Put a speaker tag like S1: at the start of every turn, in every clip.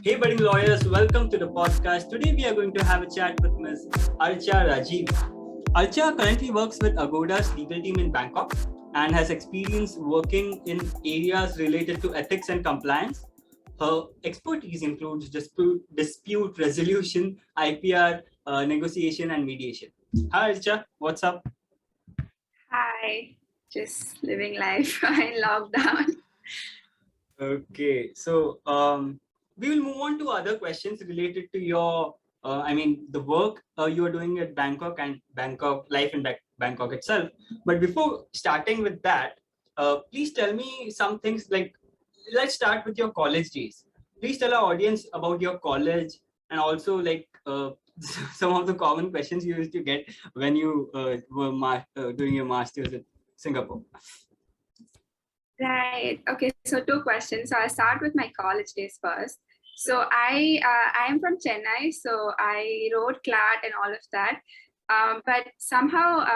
S1: Hey budding lawyers, welcome to the podcast. Today we are going to have a chat with Ms. Archa Rajeevi. Archa currently works with Agoda's legal team in Bangkok and has experience working in areas related to ethics and compliance. Her expertise includes dispute resolution, IPR, negotiation, and mediation. Hi Archa, what's up?
S2: Hi, just living life in lockdown.
S1: Okay, so we will move on to other questions related to your, the work you are doing at Bangkok and Bangkok life in Bangkok itself. But before starting with that, please tell me some things like, let's start with your college days. Please tell our audience about your college and also like some of the common questions you used to get when you were doing your master's in Singapore.
S2: Right. Okay. So 2 questions. So I'll start with my college days first. So I am from Chennai. So I wrote CLAT and all of that. But somehow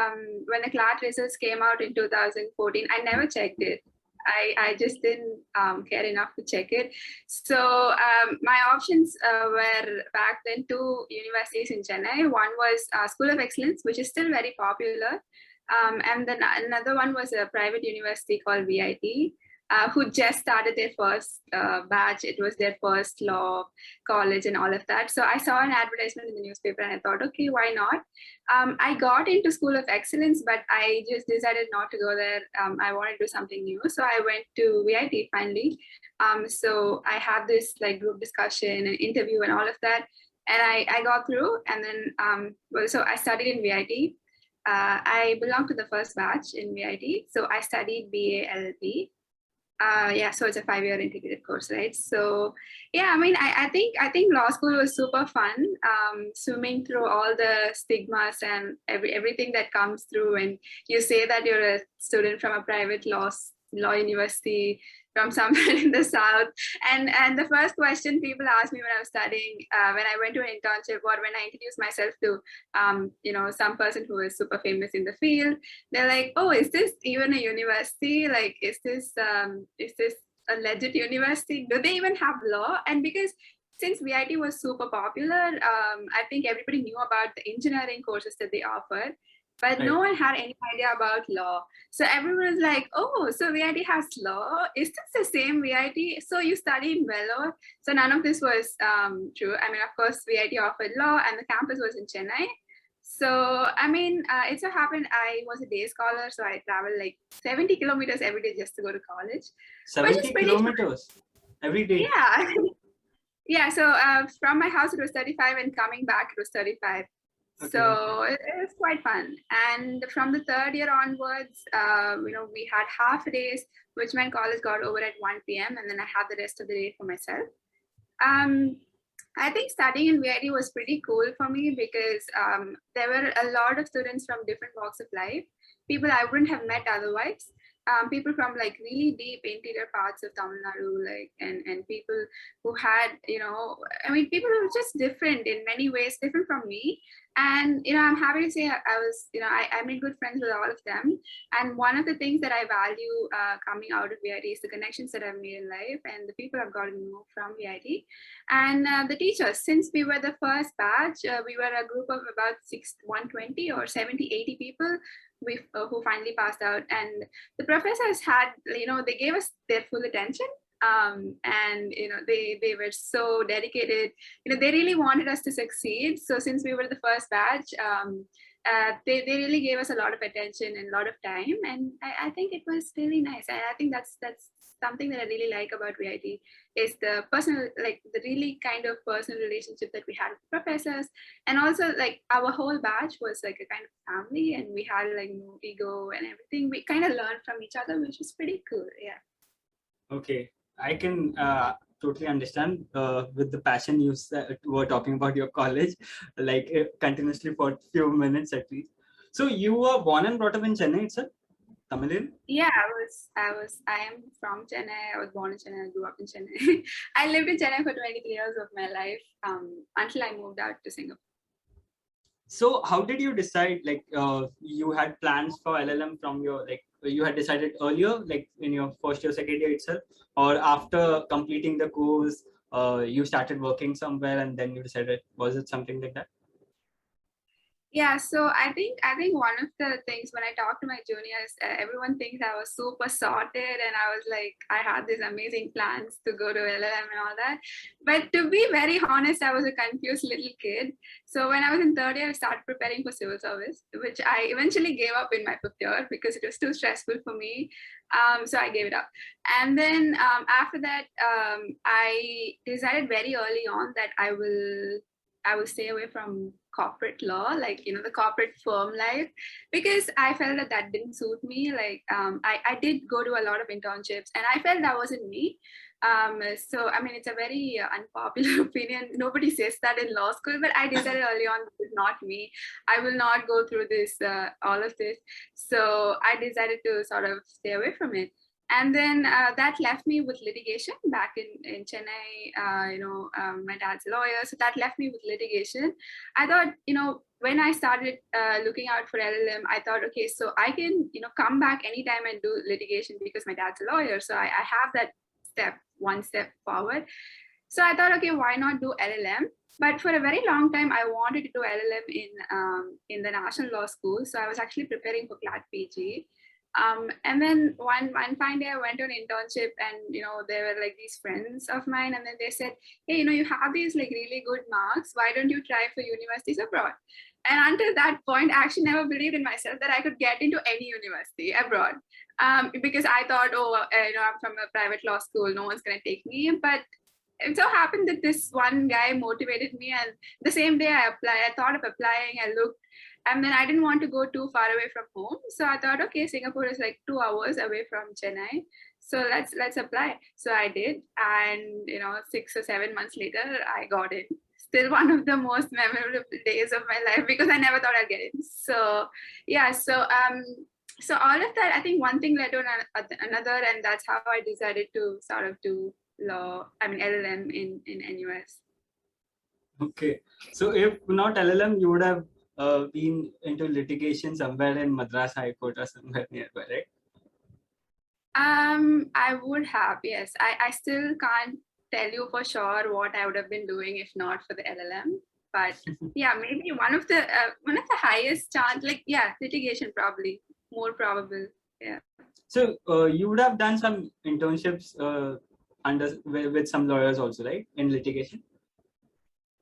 S2: when the CLAT results came out in 2014, I never checked it. I just didn't care enough to check it. So my options were back then 2 universities in Chennai. One was School of Excellence, which is still very popular. And then another one was a private university called VIT, who just started their first batch. It was their first law college and all of that. So I saw an advertisement in the newspaper and I thought, okay, why not? I got into School of Excellence, but I just decided not to go there. I wanted to do something new. So I went to VIT finally. So I had this like group discussion and interview and all of that. And I got through. And then, so I studied in VIT. I belong to the first batch in VIT. So I studied BA LLB. So it's a 5-year integrated course, right? So yeah, I think law school was super fun. Swimming through all the stigmas and everything that comes through, and you say that you're a student from a private law university from somewhere in the south, and the first question people asked me when I was studying, when I went to an internship or when I introduced myself to some person who is super famous in the field, they're like, oh, is this even a university? Like, is this a legit university? Do they even have law? And because since VIT was super popular, I think everybody knew about the engineering courses that they offered, but no one had any idea about law. So everyone was like, oh, so VIT has law? Is this the same VIT? So you study in Vellore? So none of this was true. I mean, of course, VIT offered law and the campus was in Chennai. So, it so happened I was a day scholar. So I traveled like 70 kilometers every day just to go to college.
S1: 70 kilometers every day?
S2: Yeah. Yeah, so from my house, it was 35 and coming back, it was 35. Okay. So it was quite fun. And from the 3rd year onwards, we had half days, which meant college got over at 1 p.m. and then I had the rest of the day for myself. I think studying in VIT was pretty cool for me because there were a lot of students from different walks of life, people I wouldn't have met otherwise. People from like really deep interior parts of Tamil Nadu, and people who had, people who were just different in many ways, different from me. And, I'm happy to say I made good friends with all of them. And one of the things that I value coming out of VIT is the connections that I've made in life and the people I've gotten to know from VIT. And the teachers, since we were the first batch, we were a group of about 120 or 70, 80 people who finally passed out, and the professors had, they gave us their full attention, and they were so dedicated. They really wanted us to succeed. So since we were the first batch, they really gave us a lot of attention and a lot of time, and I think it was really nice. I think that's something that I really like about VIT is the personal, like the really kind of personal relationship that we had with professors. And also like our whole batch was like a kind of family, and we had like no ego and everything. We kind of learned from each other, which was pretty cool. Yeah.
S1: Okay. I can totally understand with the passion you were talking about your college, like continuously for a few minutes at least. So you were born and brought up in Chennai itself? Tamilian?
S2: Yeah, I am from Chennai. I was born in Chennai. I grew up in Chennai. I lived in Chennai for 23 years of my life until I moved out to Singapore.
S1: So how did you decide, like you had plans for LLM from your, like you had decided earlier, like in your first year, second year itself, or after completing the course, you started working somewhere and then you decided, was it something like that?
S2: Yeah, so I think one of the things when I talk to my juniors, everyone thinks I was super sorted, and I was like, I had these amazing plans to go to LLM and all that. But to be very honest, I was a confused little kid. So when I was in third year, I started preparing for civil service, which I eventually gave up in my fifth year because it was too stressful for me. So I gave it up. And then after that, I decided very early on that I will stay away from corporate law, like, the corporate firm life, because I felt that that didn't suit me. Like, I did go to a lot of internships and I felt that wasn't me. So, I mean, it's a very unpopular opinion. Nobody says that in law school, but I decided early on, this is not me. I will not go through this, all of this. So I decided to sort of stay away from it. And then that left me with litigation back in Chennai. My dad's a lawyer, so that left me with litigation. I thought, when I started looking out for LLM, I thought, okay, so I can, come back anytime and do litigation because my dad's a lawyer. So I have that one step forward. So I thought, okay, why not do LLM? But for a very long time, I wanted to do LLM in the National Law School. So I was actually preparing for CLAT PG. And then one fine day I went on internship, and they were like these friends of mine, and then they said, hey, you have these like really good marks, why don't you try for universities abroad? And until that point, I actually never believed in myself that I could get into any university abroad, because I thought, I'm from a private law school, no one's going to take me. But it so happened that this one guy motivated me, and the same day I thought of applying. I looked, and then I didn't want to go too far away from home, so I thought, okay, Singapore is like 2 hours away from Chennai, so let's apply. So I did, and 6 or 7 months later I got in. Still one of the most memorable days of my life, because I never thought I'd get in. So yeah, so all of that, I think one thing led to another, and that's how I decided to sort of do LLM in NUS.
S1: Okay, so if not LLM, you would have been into litigation somewhere in Madras High Court or somewhere nearby, right?
S2: I would have, yes. I still can't tell you for sure what I would have been doing if not for the LLM. But yeah, maybe one of the highest chance, like, yeah, litigation probably more probable. Yeah.
S1: So you would have done some internships with some lawyers also, right, in litigation?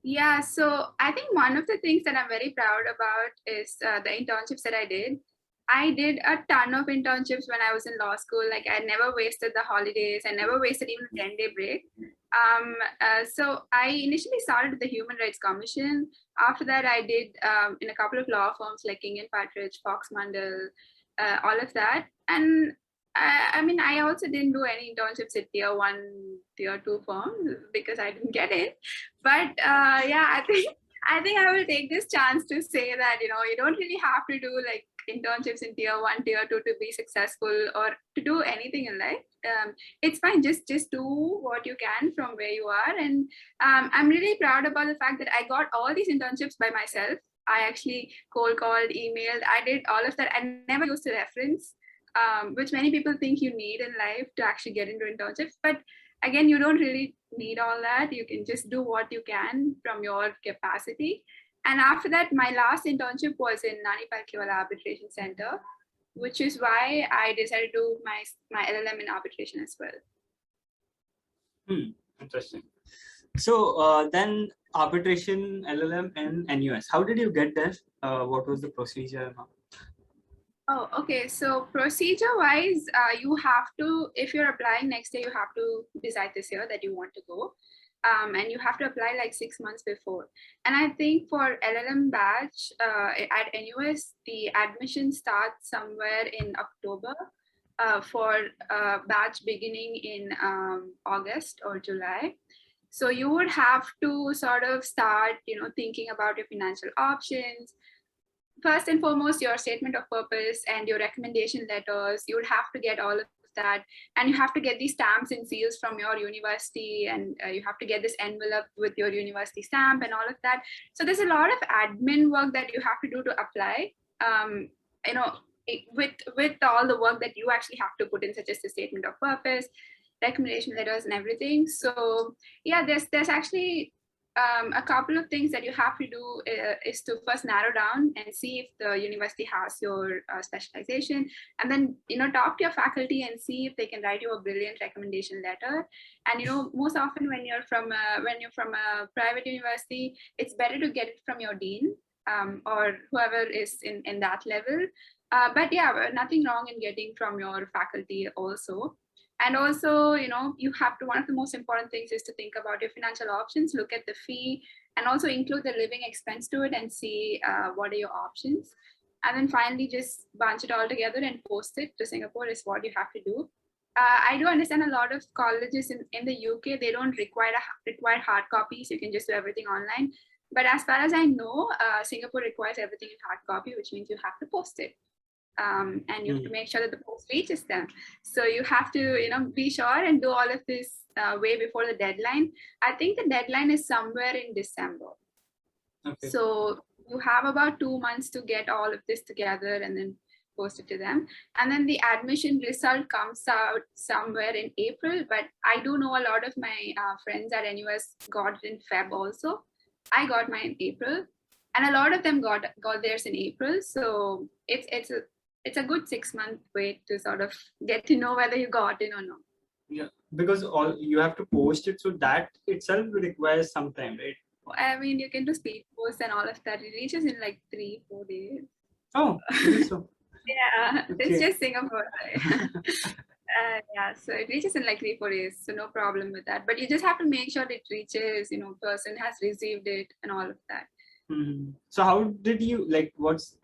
S2: Yeah, so I think one of the things that I'm very proud about is the internships that I did. I did a ton of internships when I was in law school. Like, I never wasted the holidays. I never wasted even a 10-day break. So I initially started with the Human Rights Commission. After that, I did in a couple of law firms like King & Partridge, Fox Mandel, all of that. And I also didn't do any internships at tier 1, tier 2 firms because I didn't get it. But yeah, I think I will take this chance to say that, you don't really have to do like internships in tier 1, tier 2 to be successful or to do anything in life. It's fine. Just do what you can from where you are. And I'm really proud about the fact that I got all these internships by myself. I actually cold called, emailed, I did all of that. I never used a reference, which many people think you need in life to actually get into internships. But again, you don't really need all that. You can just do what you can from your capacity. And after that, my last internship was in Nani Palkhiwala Arbitration Center, which is why I decided to do my LLM in arbitration as well.
S1: Interesting. So then arbitration, LLM, and NUS. How did you get there? What was the procedure?
S2: Oh, okay. So procedure-wise, you have to, if you're applying next year, you have to decide this year that you want to go. And you have to apply like 6 months before. And I think for LLM batch at NUS, the admission starts somewhere in October for batch beginning in August or July. So you would have to sort of start, thinking about your financial options. First and foremost, your statement of purpose and your recommendation letters, you would have to get all of that. And you have to get these stamps and seals from your university, and you have to get this envelope with your university stamp and all of that. So there's a lot of admin work that you have to do to apply, with all the work that you actually have to put in, such as the statement of purpose. recommendation letters and everything. So yeah, there's actually a couple of things that you have to do is to first narrow down and see if the university has your specialization, and then talk to your faculty and see if they can write you a brilliant recommendation letter. And most often when you're from a private university, it's better to get it from your dean or whoever is in that level. But yeah, nothing wrong in getting from your faculty also. And also, you have to, one of the most important things is to think about your financial options, look at the fee, and also include the living expense to it and see what are your options. And then finally, just bunch it all together and post it to Singapore is what you have to do. I do understand a lot of colleges in the UK, they don't require hard copies. You can just do everything online. But as far as I know, Singapore requires everything in hard copy, which means you have to post it. And you have to make sure that the post reaches them. So you have to, be sure and do all of this way before the deadline. I think the deadline is somewhere in December. Okay. So you have about 2 months to get all of this together and then post it to them. And then the admission result comes out somewhere in April. But I do know a lot of my friends at NUS got it in Feb also. I got mine in April. And a lot of them got theirs in April. So it's a good 6-month wait to sort of get to know whether you got in or not.
S1: Yeah, because you have to post it, so that itself requires some time, right?
S2: I mean, you can do speed post and all of that. It reaches in like 3-4 days.
S1: Oh, so.
S2: Yeah, okay. It's just Singapore. Right? Yeah, so it reaches in like 3-4 days, so no problem with that. But you just have to make sure it reaches, person has received it and all of that.
S1: Mm-hmm. So how did you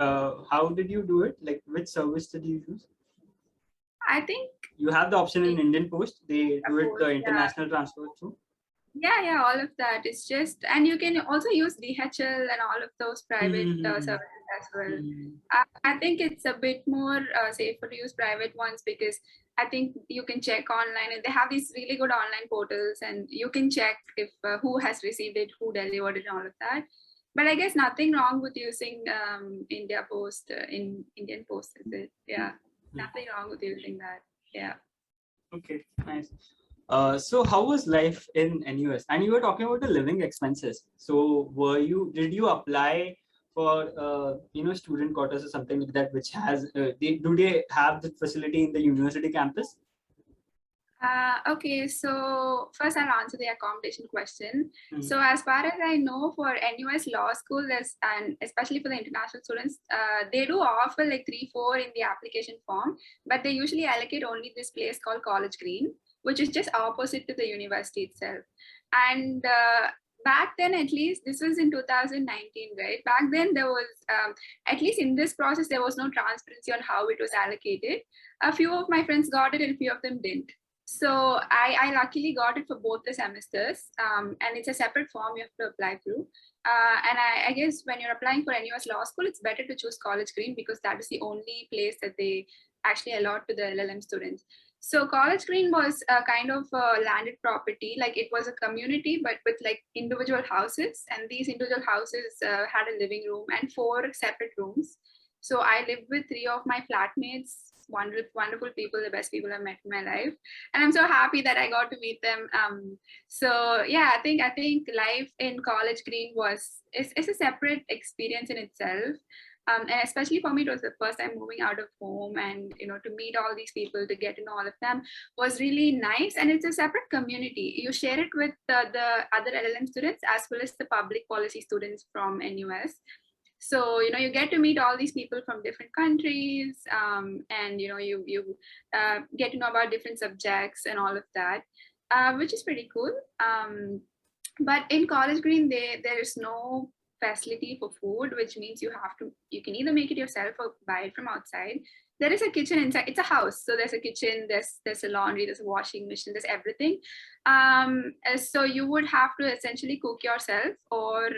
S1: how did you do it? Like, which service did you use?
S2: I think
S1: you have the option in Indian Post. They do it the international transfer too.
S2: Yeah, all of that. It's just, and you can also use DHL and all of those private services as well. I think it's a bit more safer to use private ones because I think you can check online and they have these really good online portals and you can check if who has received it, who delivered it, and all of that. But I guess nothing wrong with using Indian Post, is it? Yeah, nothing wrong with using that. Yeah.
S1: Okay, nice. So how was life in NUS? And you were talking about the living expenses. So did you apply for student quarters or something like that, which has do they have the facility in the university campus?
S2: Okay, so first I'll answer the accommodation question. So as far as I know, for NUS Law School, and especially for the international students, they do offer like 3-4 in the application form, but they usually allocate only this place called College Green, which is just opposite to the university itself. And back then, at least, this was in 2019, right? Back then, there was, at least in this process, there was no transparency on how it was allocated. A few of my friends got it and a few of them didn't. So I luckily got it for both the semesters, and it's a separate form you have to apply through. And I guess when you're applying for NUS Law School, it's better to choose College Green because that is the only place that they actually allot to the LLM students. So College Green was a kind of a landed property, like it was a community, but with like individual houses. And these individual houses had a living room and 4 separate rooms. So I lived with 3 of my flatmates, wonderful people, the best people I've met in my life, and I'm so happy that I got to meet them. So yeah, I think life in College Green is a separate experience in itself, and especially for me, it was the first time moving out of home, and to meet all these people, to get to know all of them was really nice. And it's a separate community. You share it with the other LLM students as well as the public policy students from NUS. So you get to meet all these people from different countries, and you get to know about different subjects and all of that, which is pretty cool. But in College Green, there is no facility for food, which means you can either make it yourself or buy it from outside. There is a kitchen inside. It's a house, so there's a kitchen, there's a laundry, there's a washing machine, there's everything. So you would have to essentially cook yourself, or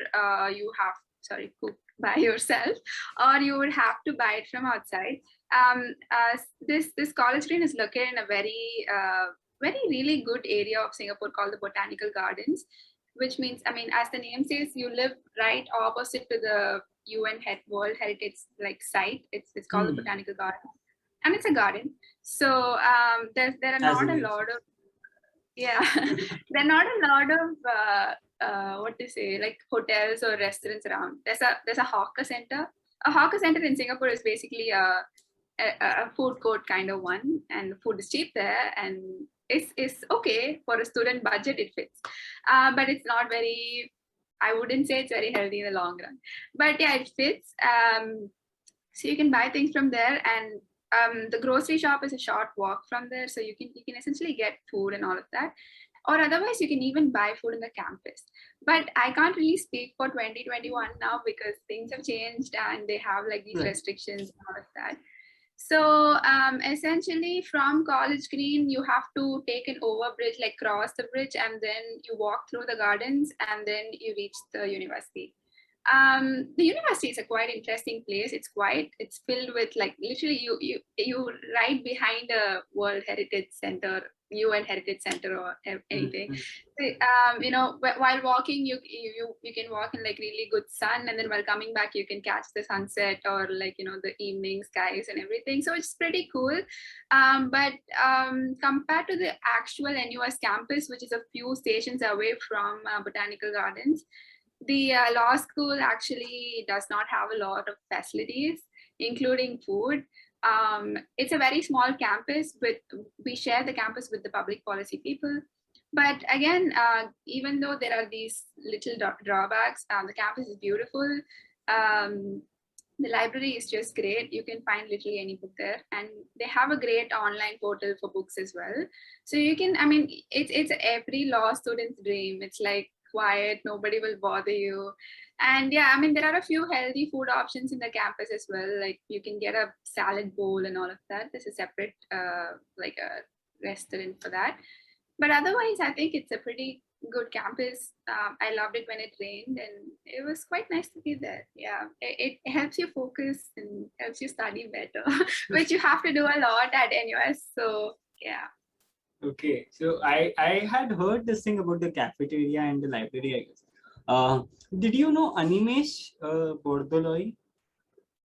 S2: cook by yourself, or you would have to buy it from outside. This College Green is located in a very really good area of Singapore called the Botanical Gardens, which means, as the name says, you live right opposite to the UN World Heritage site. It's called the Botanical Garden, and it's a garden. So there are not a lot of Yeah, there are not a lot of what to say, like hotels or restaurants around. There's a hawker center. A hawker center in Singapore is basically a food court kind of one, and the food is cheap there, and it's okay for a student budget. It fits, but it's not very. I wouldn't say it's very healthy in the long run, but yeah, it fits. So you can buy things from there, and the grocery shop is a short walk from there, so you can essentially get food and all of that. Or otherwise, you can even buy food in the campus. But I can't really speak for 2021 now because things have changed and they have like these restrictions and all of that. So essentially from College Green, you have to take an overbridge, like cross the bridge, and then you walk through the gardens and then you reach the university. The university is a quite interesting place. It's filled with like literally you right behind a World Heritage Center, UN Heritage Center or anything. You know, while walking, you can walk in like really good sun, and then while coming back, you can catch the sunset or like, you know, the evening skies and everything. So it's pretty cool. But compared to the actual NUS campus, which is a few stations away from Botanical Gardens, the law school actually does not have a lot of facilities, including food. It's a very small campus, but we share the campus with the public policy people. But again, even though there are these little drawbacks, the campus is beautiful. The library is just great. You can find literally any book there, and they have a great online portal for books as well. So you can, I mean, it's every law student's dream. It's like quiet, nobody will bother you. And yeah, I mean, there are a few healthy food options in the campus as well. Like you can get a salad bowl and all of that. There's a separate like a restaurant for that. But otherwise, I think it's a pretty good campus. I loved it when it rained, and it was quite nice to be there. Yeah, it helps you focus and helps you study better, which you have to do a lot at NUS. So yeah.
S1: Okay, so I had heard this thing about the cafeteria and the library, I guess. Did you know Animesh Bordoloi?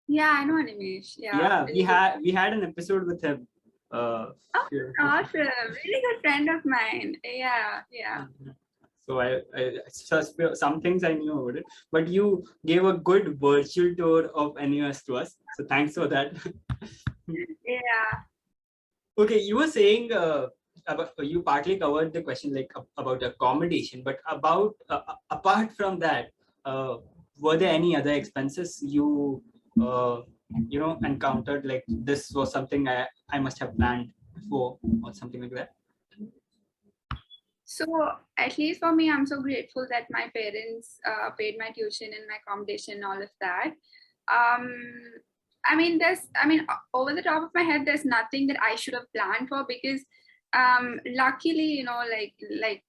S2: Yeah, I know Animesh.
S1: Yeah, we had an episode with him.
S2: Oh, awesome! Really good friend of mine. Yeah, yeah.
S1: So I some things I knew about it, but you gave a good virtual tour of NUS to us. So thanks for that.
S2: Yeah.
S1: Okay, you were saying about, you partly covered the question like about accommodation, but about apart from that, were there any other expenses you you know encountered? Like this was something I must have planned before or something like that.
S2: So at least for me, I'm so grateful that my parents paid my tuition and my accommodation and all of that. I mean, over the top of my head, there's nothing that I should have planned for because luckily, you know, like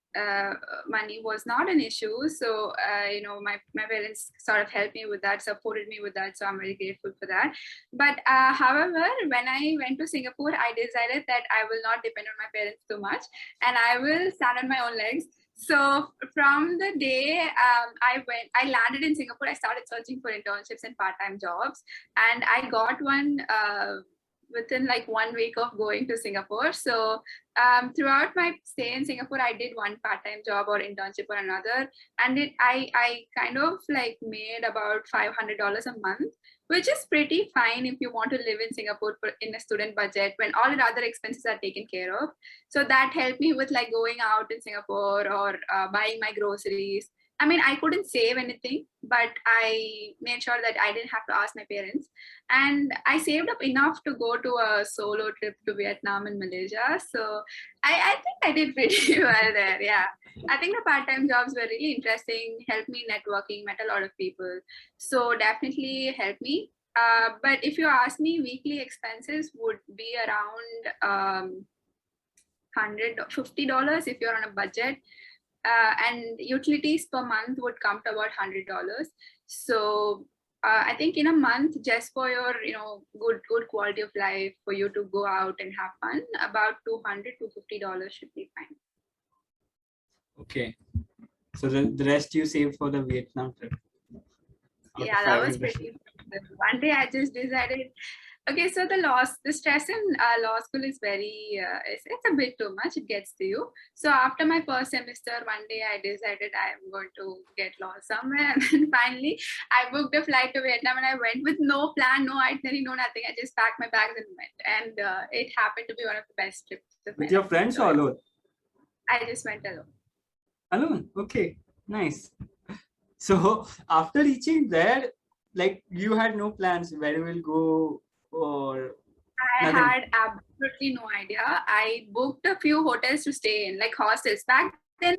S2: money was not an issue. So, you know, my parents sort of helped me with that, supported me with that. So I'm very grateful for that. But however, when I went to Singapore, I decided that I will not depend on my parents too much and I will stand on my own legs. So from the day I landed in Singapore, I started searching for internships and part-time jobs, and I got one within like 1 week of going to Singapore. So throughout my stay in Singapore, I did one part-time job or internship or another, and I kind of like made about $500 a month, which is pretty fine if you want to live in Singapore in a student budget when all the other expenses are taken care of. So that helped me with like going out in Singapore or buying my groceries. I mean, I couldn't save anything, but I made sure that I didn't have to ask my parents. And I saved up enough to go to a solo trip to Vietnam and Malaysia. So I think I did pretty well there. Yeah. I think the part-time jobs were really interesting, helped me networking, met a lot of people. So definitely helped me. But if you ask me, weekly expenses would be around $150 if you're on a budget. And utilities per month would come to about $100. So I think in a month, just for your, you know, good quality of life, for you to go out and have fun, about $200 to $50 should be fine.
S1: Okay, so the rest you saved for the Vietnam trip.
S2: Yeah, that was pretty. One day I just decided, Okay, so the stress in law school is very, it's a bit too much. It gets to you. So after my first semester, one day I decided I'm going to get law somewhere. And then finally, I booked a flight to Vietnam and I went with no plan, no itinerary, no nothing. I just packed my bags and went. And it happened to be one of the best trips of my
S1: With your
S2: life.
S1: friends
S2: So
S1: or alone?
S2: I just went alone.
S1: Alone. Okay. Nice. So after reaching there, like you had no plans where you will go or
S2: I
S1: nothing.
S2: had absolutely no idea. I booked a few hotels to stay in, like hostels. Back then,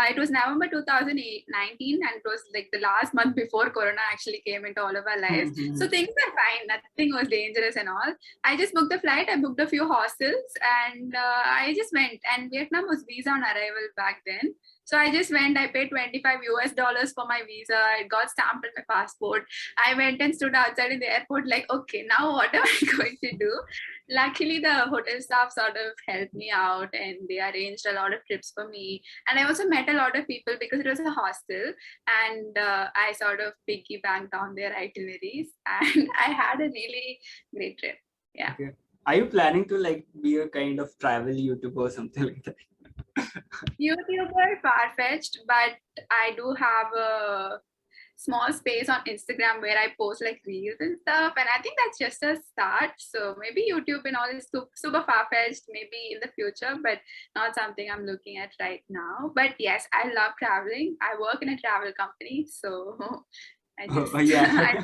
S2: it was November 2019, and it was like the last month before Corona actually came into all of our lives. So things were fine. Nothing was dangerous and all. I just booked the flight. I booked a few hostels, and I just went. And Vietnam was visa on arrival back then. So I just went. I paid $25 for my visa. It got stamped on my passport. I went and stood outside in the airport, like, okay, now what am I going to do? Luckily, the hotel staff sort of helped me out and they arranged a lot of trips for me. And I also met a lot of people because it was a hostel, and I sort of piggybacked on their itineraries, and I had a really great trip. Yeah.
S1: Okay. Are you planning to like be a kind of travel YouTuber or something like that?
S2: YouTuber, far-fetched, but I do have a small space on Instagram where I post like reels and stuff. And I think that's just a start. So maybe YouTube and all is super far-fetched, maybe in the future, but not something I'm looking at right now. But yes, I love traveling. I work in a travel company. So I just,
S1: Oh, yeah.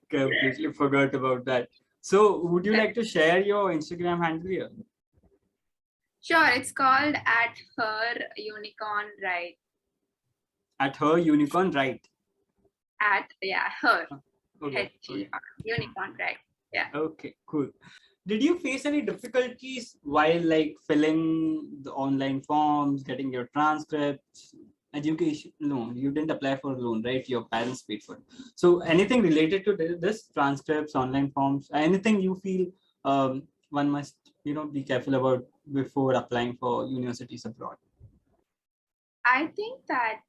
S1: Completely forgot about that. So would you like to share your Instagram handle here?
S2: Sure, it's called At Her Unicorn Right.
S1: At Her Unicorn Right.
S2: At, yeah, her.
S1: Okay.
S2: H-E-R, Unicorn Right. Yeah.
S1: Okay, cool. Did you face any difficulties while like filling the online forms, getting your transcripts, education? No, you didn't apply for a loan, right? Your parents paid for it. So anything related to this, transcripts, online forms, anything you feel one must, be careful about before applying for universities abroad?
S2: I think that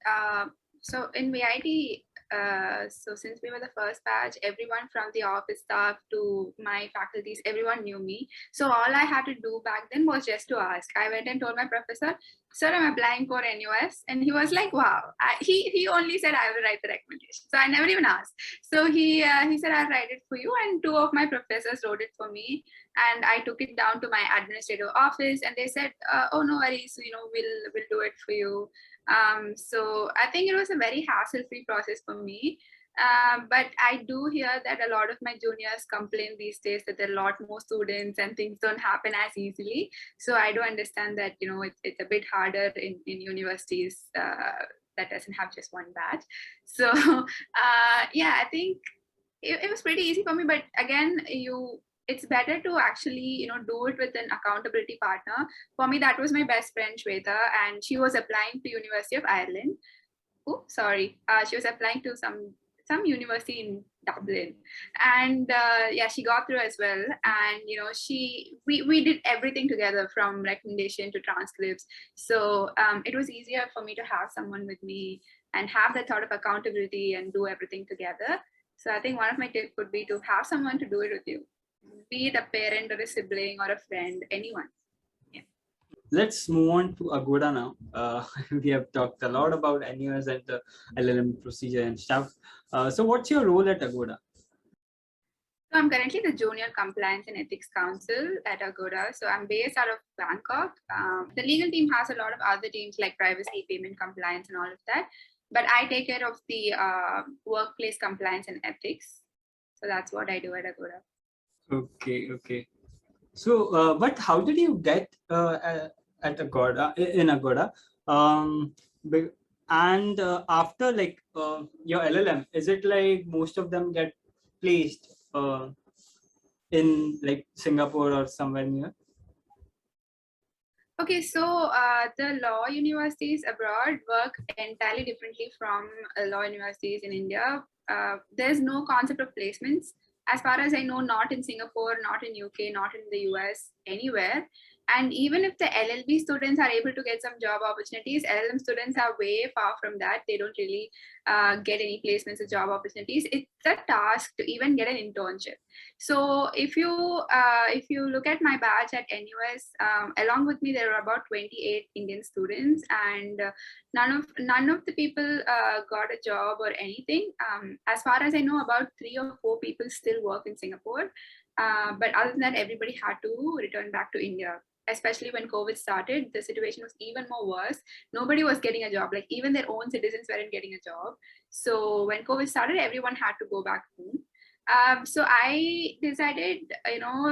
S2: so in VIT, so since we were the first batch, everyone from the office staff to my faculties, everyone knew me. So all I had to do back then was just to ask. I went and told my professor, "Sir, I'm applying for NUS," and he was like, "Wow." He only said I will write the recommendation, so I never even asked. So he said, "I'll write it for you," and two of my professors wrote it for me. And I took it down to my administrative office, and they said, "Oh, no worries, we'll do it for you." So I think it was a very hassle-free process for me. But I do hear that a lot of my juniors complain these days that there are a lot more students and things don't happen as easily. So I do understand that it's a bit harder in universities that doesn't have just one batch. So yeah, I think it was pretty easy for me. But again, it's better to actually do it with an accountability partner. For me, that was my best friend Shweta, and she was applying to University of Ireland. Oh, sorry, she was applying to some university in Dublin, and yeah, she got through as well. And we did everything together, from recommendation to transcripts. So it was easier for me to have someone with me and have that sort of accountability and do everything together. So I think one of my tips would be to have someone to do it with you, be it a parent or a sibling or a friend, anyone. Yeah.
S1: Let's move on to Agoda now. We have talked a lot about NUS and the LLM procedure and stuff. So what's your role at Agoda?
S2: So I'm currently the Junior Compliance and Ethics Counsel at Agoda. So I'm based out of Bangkok. The legal team has a lot of other teams like privacy, payment compliance, and all of that. But I take care of the workplace compliance and ethics. So that's what I do at Agoda.
S1: Okay. So, but how did you get at Agoda in Agoda? And after like your LLM, is it like most of them get placed in like Singapore or somewhere near?
S2: Okay, so the law universities abroad work entirely differently from law universities in India. There's no concept of placements. As far as I know, not in Singapore, not in UK, not in the US, anywhere. And even if the LLB students are able to get some job opportunities, LLM students are way far from that. They don't really get any placements or job opportunities. It's a task to even get an internship. So if you look at my batch at NUS, along with me there were about 28 Indian students, and none of the people got a job or anything. As far as I know, about 3 or 4 people still work in Singapore. But other than that, everybody had to return back to India. Especially when COVID started, the situation was even more worse. Nobody was getting a job. Like even their own citizens weren't getting a job. So when COVID started, everyone had to go back home. So I decided,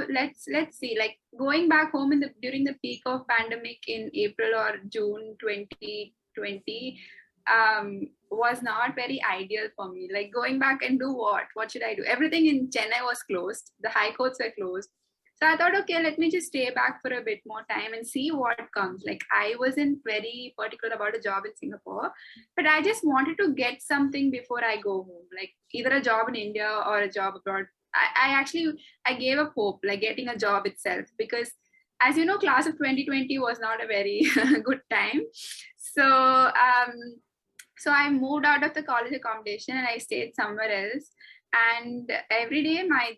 S2: let's see, like going back home during the peak of pandemic in April or June 2020 was not very ideal for me. Like going back and do what? What should I do? Everything in Chennai was closed. The high courts were closed. So I thought, okay, let me just stay back for a bit more time and see what comes. Like I wasn't very particular about a job in Singapore, but I just wanted to get something before I go home, like either a job in India or a job abroad. I gave up hope, like getting a job itself, because as you know, class of 2020 was not a very good time. So I moved out of the college accommodation and I stayed somewhere else. And every day my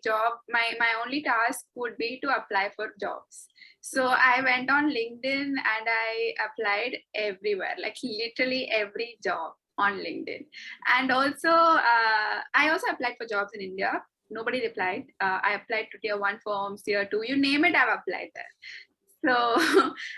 S2: only task would be to apply for jobs. So I went on LinkedIn and I applied everywhere, like literally every job on LinkedIn. And also I also applied for jobs in India. Nobody replied. I applied to tier 1 firms, tier 2, you name it, I've applied there. So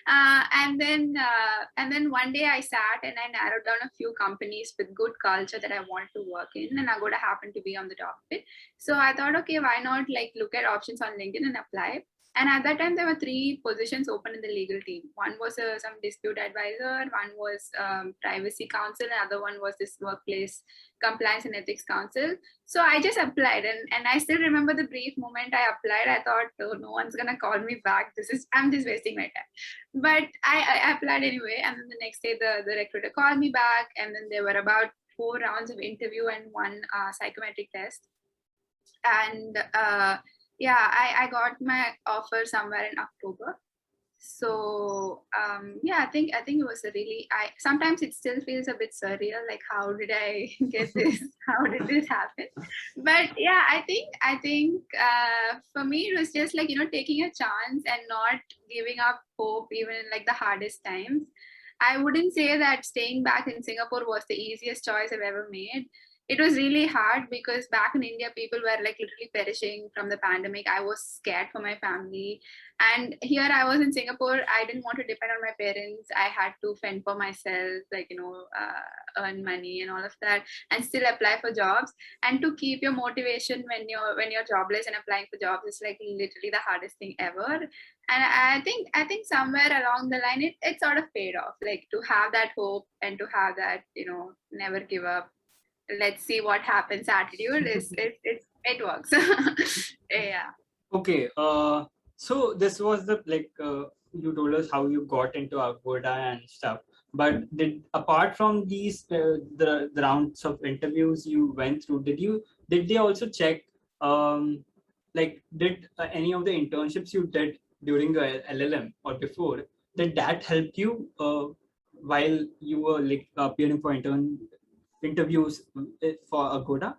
S2: and then one day I sat and I narrowed down a few companies with good culture that I wanted to work in, and Agoda happened to be on the top of it. So I thought, okay, why not like look at options on LinkedIn and apply. And at that time, there were 3 positions open in the legal team. One was some dispute advisor, one was privacy counsel, and other one was this workplace compliance and ethics counsel. So I just applied, and I still remember the brief moment I applied. I thought, oh, no one's gonna call me back. I'm just wasting my time. But I applied anyway, and then the next day the recruiter called me back, and then there were about 4 rounds of interview and 1 psychometric test. And I got my offer somewhere in October. So I think it was sometimes it still feels a bit surreal, like how did I get this? How did this happen? But yeah, I think for me it was just like, taking a chance and not giving up hope even in like the hardest times. I wouldn't say that staying back in Singapore was the easiest choice I've ever made. It was really hard because back in India, people were like literally perishing from the pandemic. I was scared for my family. And here I was in Singapore. I didn't want to depend on my parents. I had to fend for myself, like, earn money and all of that, and still apply for jobs. And to keep your motivation when you're jobless and applying for jobs is like literally the hardest thing ever. And I think somewhere along the line, it sort of paid off, like to have that hope and to have that, never give up, let's see what happens attitude it works. Yeah.
S1: Okay. So this was the you told us how you got into Agoda and stuff. But apart from these the rounds of interviews you went through, did they also check did any of the internships you did during the LLM or before, did that help you while you were like appearing for interviews for Agoda?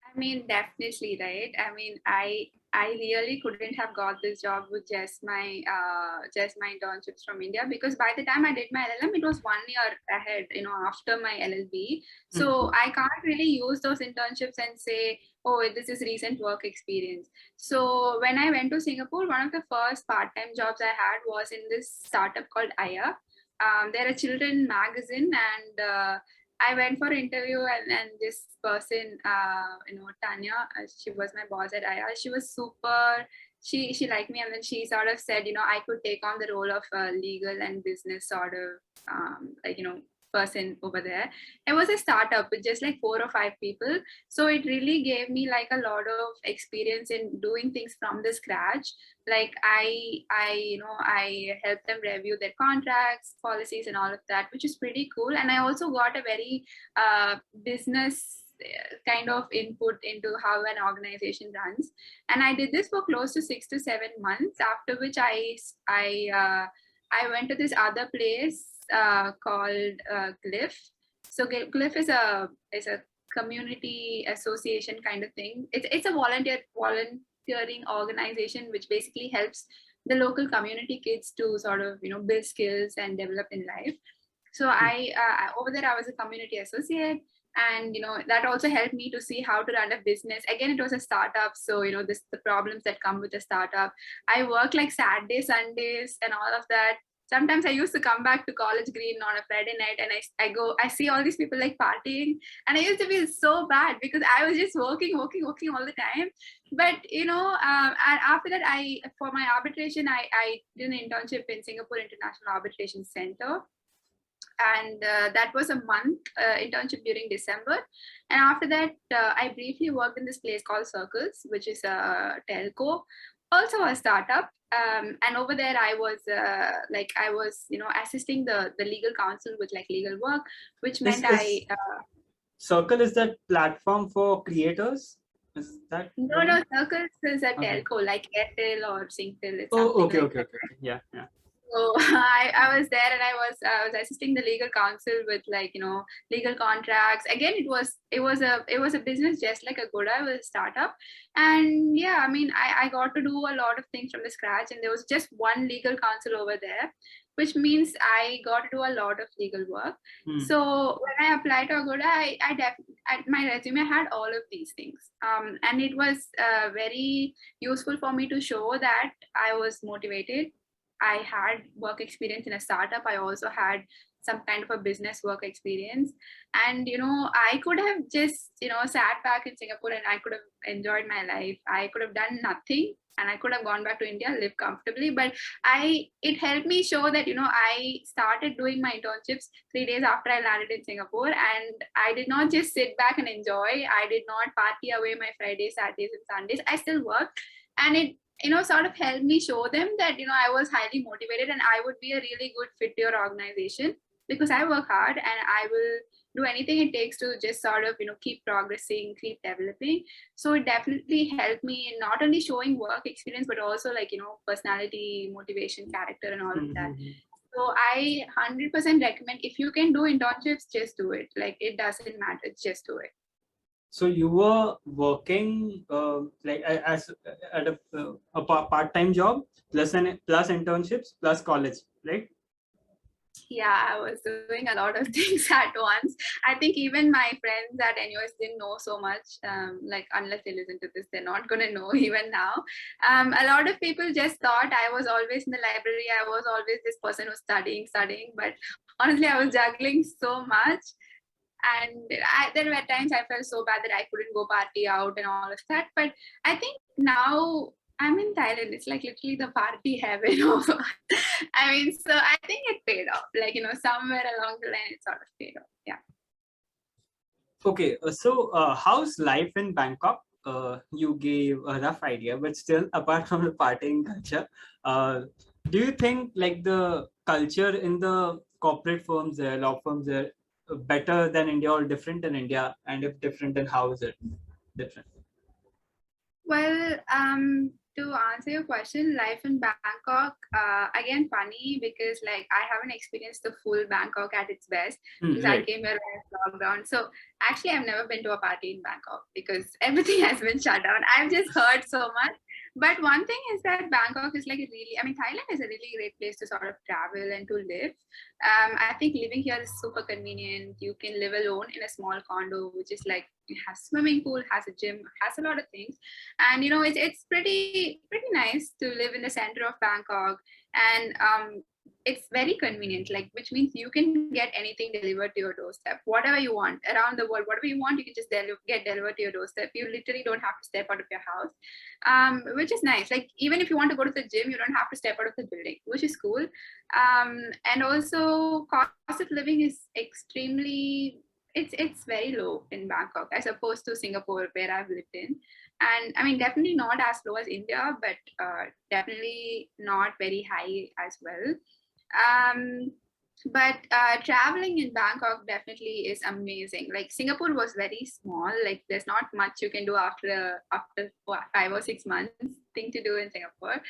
S2: I mean, definitely, right? I mean, I really couldn't have got this job with just my internships from India, because by the time I did my LLM, it was 1 year ahead, after my LLB. So I can't really use those internships and say, oh, this is recent work experience. So when I went to Singapore, one of the first part-time jobs I had was in this startup called Aya. They're a children magazine, and I went for interview, and this person, Tanya, she was my boss at Aya. She was super. She liked me, and then she sort of said, I could take on the role of a legal and business sort of, person over there. It was a startup with just like 4 or 5 people, so it really gave me like a lot of experience in doing things from the scratch. Like I helped them review their contracts, policies, and all of that, which is pretty cool. And I also got a very business kind of input into how an organization runs. And I did this for close to 6 to 7 months, after which I went to this other place called Glyph. So Glyph is a community association kind of thing. It's a volunteering organization which basically helps the local community kids to sort of build skills and develop in life. So I over there I was a community associate, and that also helped me to see how to run a business. Again, it was a startup, so the problems that come with a startup. I work like Saturday, Sundays, and all of that. Sometimes I used to come back to College Green on a Friday night, and I see all these people like partying, and I used to feel so bad because I was just working all the time. But and after that, for my arbitration, I did an internship in Singapore International Arbitration Center, and that was a month internship during December. And after that, I briefly worked in this place called Circles, which is a telco, also a startup. And over there, I was assisting the legal counsel with like legal work, which meant
S1: Circle is that platform for creators? Is that
S2: no, Circles is a telco like Airtel or Singtel.
S1: Okay. Yeah.
S2: So I was there, and I was assisting the legal counsel with legal contracts. Again, it was a business just like Agoda. It was a startup, and yeah, I mean I got to do a lot of things from the scratch, and there was just one legal counsel over there, which means I got to do a lot of legal work. So when I applied to Agoda, I at my resume I had all of these things, and it was very useful for me to show that I was motivated. I had work experience in a startup. I also had some kind of a business work experience. And, I could have just, sat back in Singapore and I could have enjoyed my life. I could have done nothing and I could have gone back to India, live comfortably. But it helped me show that, I started doing my internships 3 days after I landed in Singapore. And I did not just sit back and enjoy. I did not party away my Fridays, Saturdays, and Sundays. I still worked. And it sort of helped me show them that, I was highly motivated and I would be a really good fit to your organization because I work hard and I will do anything it takes to just sort of, keep progressing, keep developing. So it definitely helped me in not only showing work experience, but also personality, motivation, character, and all of that. So I 100% recommend, if you can do internships, just do it. Like, it doesn't matter, just do it.
S1: So you were working as at a part-time job plus internships plus college, right?
S2: Yeah, I was doing a lot of things at once. I think even my friends at NUS didn't know so much. Unless they listen to this, they're not going to know even now. A lot of people just thought I was always in the library. I was always this person who's studying. But honestly, I was juggling so much. And there were times I felt so bad that I couldn't go party out and all of that. But I think now I'm in Thailand. It's like literally the party heaven. I mean, so I think it paid off. Somewhere along the line, it sort of paid off. Yeah.
S1: Okay. So how's life in Bangkok? You gave a rough idea, but still, apart from the partying culture, do you think the culture in the corporate firms there, law firms there, better than India or different than India? And if different, then how is it different?
S2: Well, to answer your question, life in Bangkok, again, funny because I haven't experienced the full Bangkok at its best because I came here when it's lockdown. So actually, I've never been to a party in Bangkok because everything has been shut down. I've just heard so much. But one thing is that Bangkok is Thailand is a really great place to sort of travel and to live. I think living here is super convenient. You can live alone in a small condo, which is it has swimming pool, has a gym, has a lot of things. And, it's pretty nice to live in the center of Bangkok. And it's very convenient, which means you can get anything delivered to your doorstep, whatever you want around the world, whatever you want, you can just get delivered to your doorstep. You literally don't have to step out of your house, which is nice. Even if you want to go to the gym, you don't have to step out of the building, which is cool. And also cost of living is it's very low in Bangkok as opposed to Singapore, where I've lived in. And I mean, definitely not as low as India, but definitely not very high as well. But traveling in Bangkok definitely is amazing. Like Singapore was very small. Like there's not much you can do after 5 or 6 months thing to do in Singapore.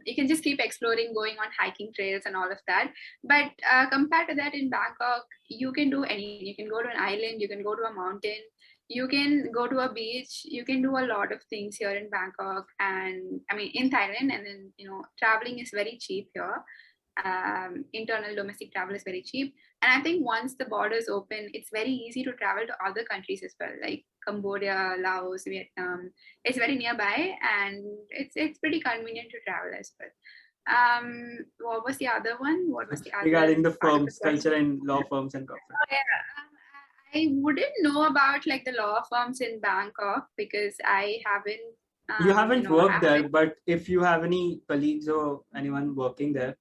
S2: You can just keep exploring, going on hiking trails and all of that. But compared to that in Bangkok, you can do anything. You can go to an island. You can go to a mountain. You can go to a beach. You can do a lot of things here in Bangkok, and I mean in Thailand. And then traveling is very cheap here. Internal domestic travel is very cheap, and I think once the borders open, it's very easy to travel to other countries as well, like Cambodia, Laos, Vietnam. It's very nearby, and it's pretty convenient to travel as well. What was the other one? What was the other
S1: regarding the
S2: part of the
S1: firms,
S2: question?
S1: culture in law firms and corporate?
S2: Oh, yeah. I wouldn't know about like the law firms in Bangkok because I haven't.
S1: You haven't worked there,
S2: haven't.
S1: but if you have any colleagues or anyone working there,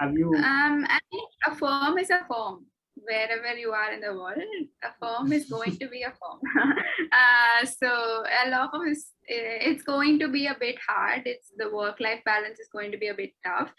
S1: have you?
S2: I think a firm is a firm. Wherever you are in the world, a firm is going to be a firm. So a law firm it's going to be a bit hard. It's the work-life balance is going to be a bit tough,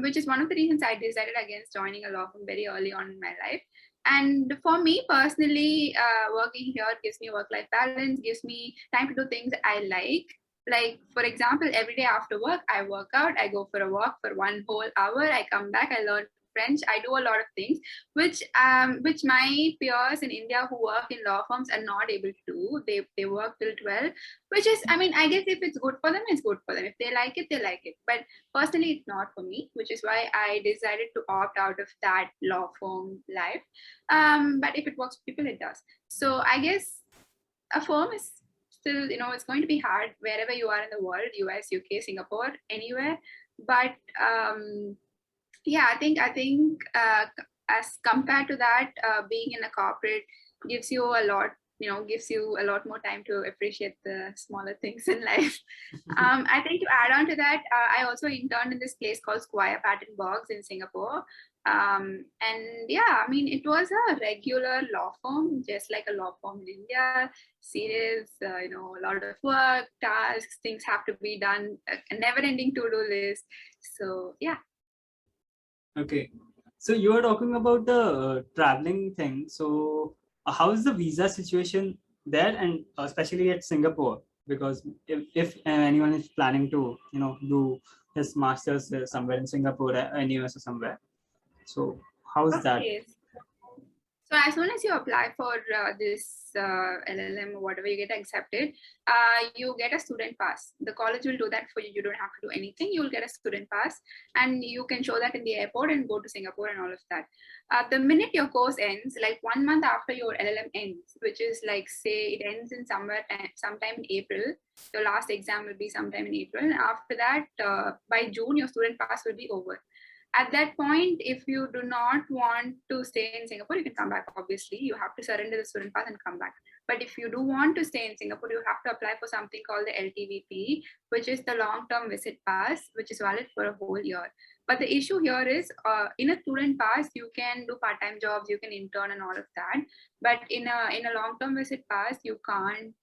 S2: which is one of the reasons I decided against joining a law firm very early on in my life. And for me personally, working here gives me work-life balance, gives me time to do things I like, for example, every day after work, I work out, I go for a walk for 1 whole hour, I come back, I learn French, I do a lot of things, which my peers in India who work in law firms are not able to do. They work till 12, which is, I mean, I guess if it's good for them, it's good for them. If they like it, they like it. But personally, it's not for me, which is why I decided to opt out of that law firm life. But if it works for people, it does. So I guess a firm is still, it's going to be hard wherever you are in the world, US, UK, Singapore, anywhere. But yeah, I think as compared to that, being in a corporate gives you a lot, gives you a lot more time to appreciate the smaller things in life. I think to add on to that, I also interned in this place called Squire Patton Boggs in Singapore. And yeah, I mean, it was a regular law firm, just like a law firm in India, serious, a lot of work, tasks, things have to be done, a never-ending to-do list. So yeah.
S1: Okay, so you are talking about the traveling thing. So how is the visa situation there, and especially at Singapore? Because if anyone is planning to do his masters somewhere in Singapore, NUS or somewhere, so how is that?
S2: Okay. So as soon as you apply for this LLM or whatever, you get accepted, you get a student pass. The college will do that for you. You don't have to do anything. You'll get a student pass, and you can show that in the airport and go to Singapore and all of that. The minute your course ends, like 1 month after your LLM ends, which is like, say it ends in sometime in April, your last exam will be sometime in April. And after that, by June, your student pass will be over. At that point, if you do not want to stay in Singapore, you can come back. Obviously, you have to surrender the student pass and come back. But if you do want to stay in Singapore, you have to apply for something called the LTVP, which is the long-term visit pass, which is valid for a whole year. But the issue here is, in a student pass, you can do part-time jobs, you can intern and all of that. But in a long-term visit pass, you can't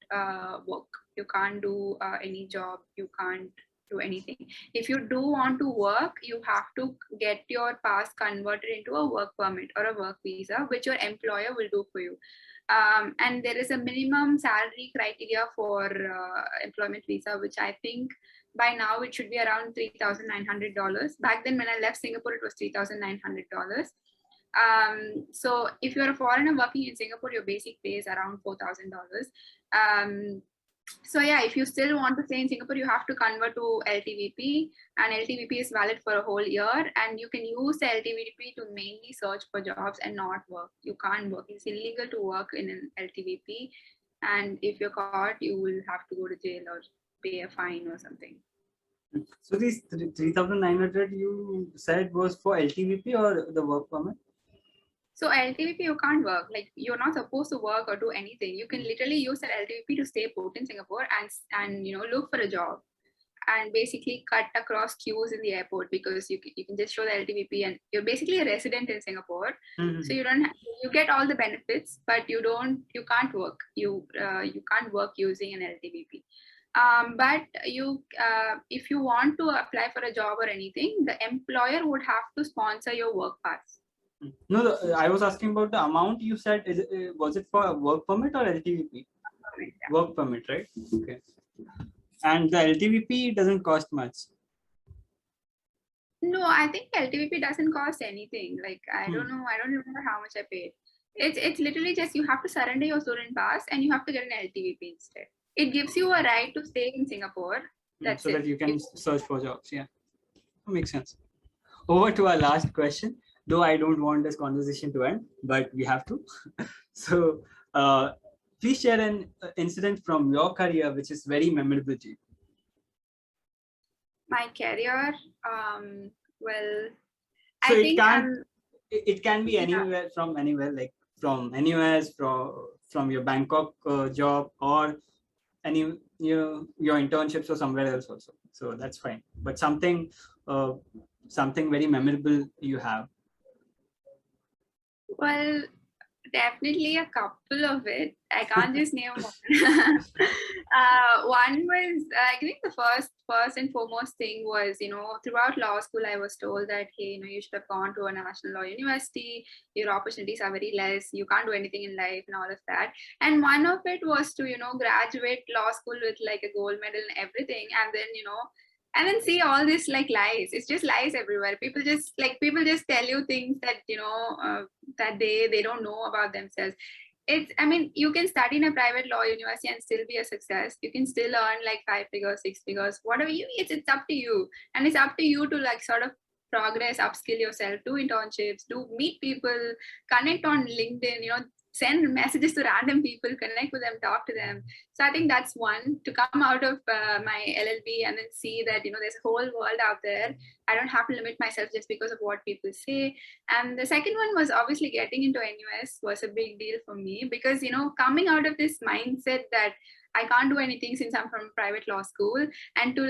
S2: work. You can't do any job. You can't do anything. If you do want to work, you have to get your pass converted into a work permit or a work visa, which your employer will do for you. And there is a minimum salary criteria for employment visa, which I think by now it should be around $3,900. Back then when I left Singapore, it was $3,900. So if you're a foreigner working in Singapore, your basic pay is around $4,000. So yeah, if you still want to stay in Singapore, you have to convert to LTVP, and LTVP is valid for a whole year, and you can use the LTVP to mainly search for jobs and not work. You can't work. It's illegal to work in an LTVP, and if you're caught, you will have to go to jail or pay a fine or something.
S1: So these 3,900 you said was for LTVP or the work permit?
S2: So LTVP, you can't work. Like, you're not supposed to work or do anything. You can literally use that LTVP to stay put in Singapore and look for a job, and basically cut across queues in the airport, because you can just show the LTVP and you're basically a resident in Singapore. Mm-hmm. So you get all the benefits, but you can't work. You can't work using an LTVP. But if you want to apply for a job or anything, the employer would have to sponsor your work pass.
S1: No, I was asking about the amount you said. Was it for a work permit or LTVP? Work permit, right? Okay. And the LTVP doesn't cost much.
S2: No, I think LTVP doesn't cost anything. Like, I don't know. I don't remember how much I paid. It's literally just you have to surrender your student pass and you have to get an LTVP instead. It gives you a right to stay in Singapore. That's
S1: so
S2: it.
S1: that you can search for jobs. Yeah, makes sense. Over to our last question. Though I don't want this conversation to end, but we have to. So, please share an incident from your career which is very memorable to you.
S2: My career, well,
S1: so
S2: I think
S1: it can be anywhere, from anywhere, like from NUS, from your Bangkok job, or any your internships or somewhere else also. So that's fine. But something very memorable you have.
S2: Well, definitely a couple of it. I can't just name one. One was, I think the first and foremost thing was, throughout law school, I was told that, hey, you should have gone to a national law university. Your opportunities are very less. You can't do anything in life and all of that. And one of it was to, graduate law school with like a gold medal and everything. And then see all this like lies. It's just lies everywhere. People just tell you things that that they don't know about themselves. You can study in a private law university and still be a success. You can still earn like 5 figures, 6 figures, whatever it's up to you. And it's up to you to like sort of progress, upskill yourself, do internships, do meet people, connect on LinkedIn, send messages to random people, connect with them, talk to them. So I think that's one, to come out of my LLB and then see that, there's a whole world out there. I don't have to limit myself just because of what people say. And the second one was obviously getting into NUS was a big deal for me because, coming out of this mindset that I can't do anything since I'm from private law school, and to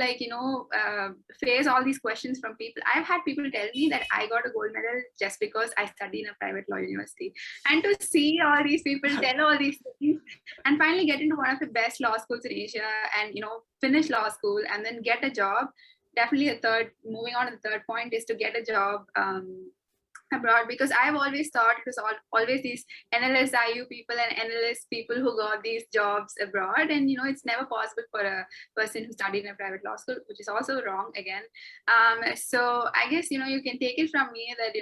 S2: face all these questions from people. I've had people tell me that I got a gold medal just because I studied in a private law university. And to see all these people tell all these things and finally get into one of the best law schools in Asia and, finish law school and then get a job. Definitely moving on to the third point is to get a job abroad, because I've always thought it was always these NLSIU people and NLS people who got these jobs abroad, and it's never possible for a person who studied in a private law school, which is also wrong again. So I guess you can take it from me that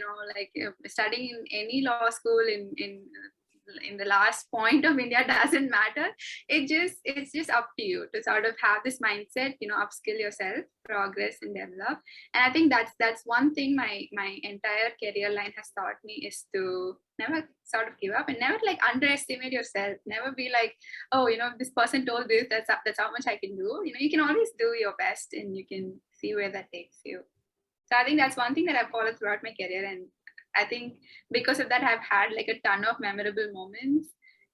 S2: studying in any law school in the last point of India doesn't matter. It's just up to you to sort of have this mindset, upskill yourself, progress and develop. And I think that's one thing my entire career line has taught me, is to never sort of give up and never like underestimate yourself. Never be like, oh, if this person told this, that's how much I can do. You can always do your best and you can see where that takes you. So I think that's one thing that I've followed throughout my career, and I think because of that, I've had like a ton of memorable moments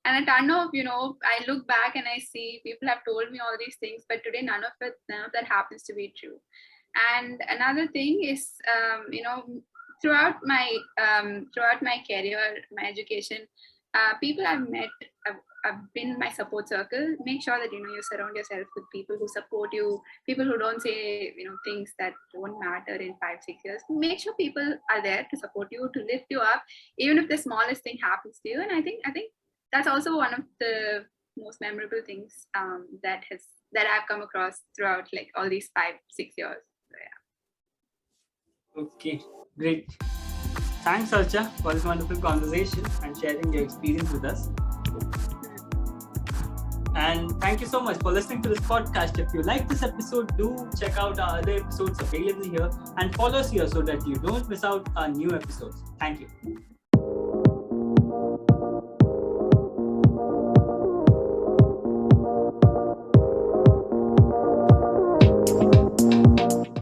S2: and a ton of, I look back and I see people have told me all these things, but today none of that happens to be true. And another thing is, throughout my career, my education, people I've met, I've been in my support circle. Make sure that you surround yourself with people who support you, people who don't say things that won't matter in 5-6 years. Make sure people are there to support you, to lift you up, even if the smallest thing happens to you. And I think that's also one of the most memorable things that I've come across throughout like all these 5-6 years. So,
S1: yeah. Okay, great. Thanks, Archa, for this wonderful conversation and sharing your experience with us. And thank you so much for listening to this podcast. If you like this episode, do check out our other episodes available here and follow us here so that you don't miss out our new episodes. Thank you.